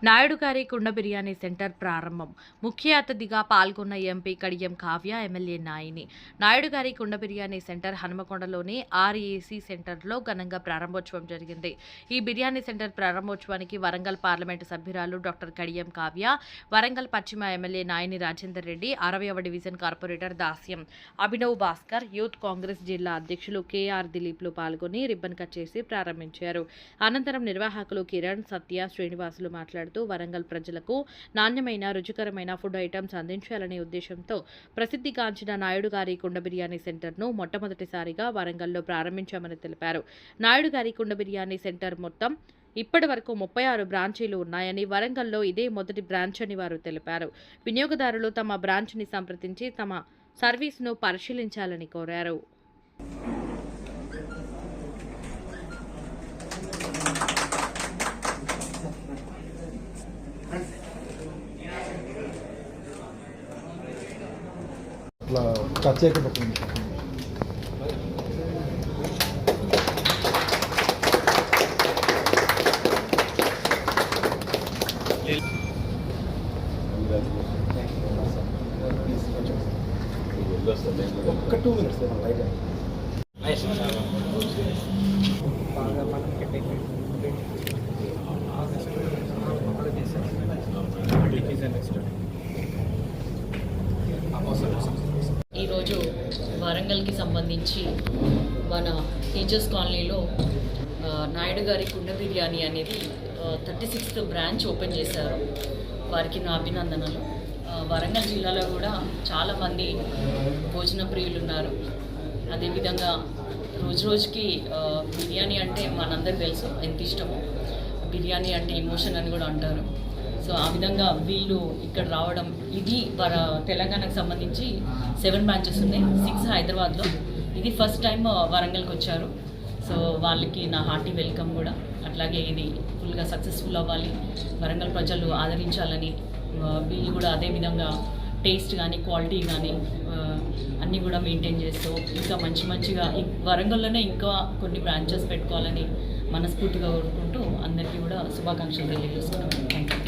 నాయుడు గారి కుండ బిర్యానీ సెంటర్ ప్రారంభం. ముఖ్య అతిథిగా పాల్గొన్న ఎంపీ కడియం కావ్య, ఎమ్మెల్యే నాయిని. నాయుడు గారి కుండ బిర్యానీ సెంటర్ హనుమకొండలోని ఆర్ఏసీ సెంటర్లో ఘనంగా ప్రారంభోత్సవం జరిగింది. ఈ బిర్యానీ సెంటర్ ప్రారంభోత్సవానికి వరంగల్ పార్లమెంటు సభ్యురాలు డాక్టర్ కడియం కావ్య, వరంగల్ పశ్చిమ ఎమ్మెల్యే నాయిని రాజేందర్ రెడ్డి, 60వ division corporator Dasyam Abhinav Bhaskar, youth Congress జిల్లా అధ్యక్షులు కేఆర్ దిలీప్లు పాల్గొని రిబ్బన్ కట్ చేసి ప్రారంభించారు. అనంతరం నిర్వాహకులు కిరణ్, సత్య, శ్రీనివాసులు మాట్లాడుతూ వరంగల్ ప్రజలకు నాణ్యమైన, రుచికరమైన ఫుడ్ ఐటమ్స్ అందించాలనే ఉద్దేశంతో ప్రసిద్ధిగాంచిన నాయుడు గారి కుండ బిర్యానీ సెంటర్ను మొట్టమొదటిసారిగా వరంగల్లో ప్రారంభించామని తెలిపారు. నాయుడు గారి కుండ బిర్యానీ సెంటర్ మొత్తం ఇప్పటి వరకు 36 బ్రాంచీలు ఉన్నాయని, వరంగల్లో ఇదే మొదటి బ్రాంచ్ అని వారు తెలిపారు. వినియోగదారులు తమ బ్రాంచ్ని సంప్రదించి తమ సర్వీస్ను పరిశీలించాలని కోరారు. అట్లా టచ్ చేయకుండా ఒక్క 2 minutes లైట్ ఈరోజు వరంగల్కి సంబంధించి మన టీచర్స్ కాలనీలో నాయుడు గారి కుండ బిర్యానీ అనేది 36th బ్రాంచ్ ఓపెన్ చేశారు. వారికి నా అభినందనలు. వరంగల్ జిల్లాలో కూడా చాలామంది భోజన ప్రియులు ఉన్నారు. అదేవిధంగా రోజుకి బిర్యానీ అంటే మనందరికి తెలుసు ఎంత ఇష్టమో. బిర్యానీ అంటే ఎమోషన్ అని కూడా అంటారు. సో ఆ విధంగా వీళ్ళు ఇక్కడ రావడం, ఇది తెలంగాణకు సంబంధించి 7 బ్రాంచెస్ ఉన్నాయి, 6 హైదరాబాద్లో. ఇది ఫస్ట్ టైం వరంగల్కి వచ్చారు. సో వాళ్ళకి నా హార్టీ వెల్కమ్ కూడా. అట్లాగే ఇది ఫుల్గా సక్సెస్ఫుల్ అవ్వాలి, వరంగల్ ప్రజలు ఆదరించాలని, వీళ్ళు కూడా అదేవిధంగా టేస్ట్ కానీ క్వాలిటీ కానీ అన్నీ కూడా మెయింటైన్ చేస్తూ ఇంకా మంచిగా వరంగల్లోనే ఇంకా కొన్ని బ్రాంచెస్ పెట్టుకోవాలని మనస్ఫూర్తిగా కోరుకుంటూ అందరికీ కూడా శుభాకాంక్షలు తెలియజేస్తున్నాను. Thank you.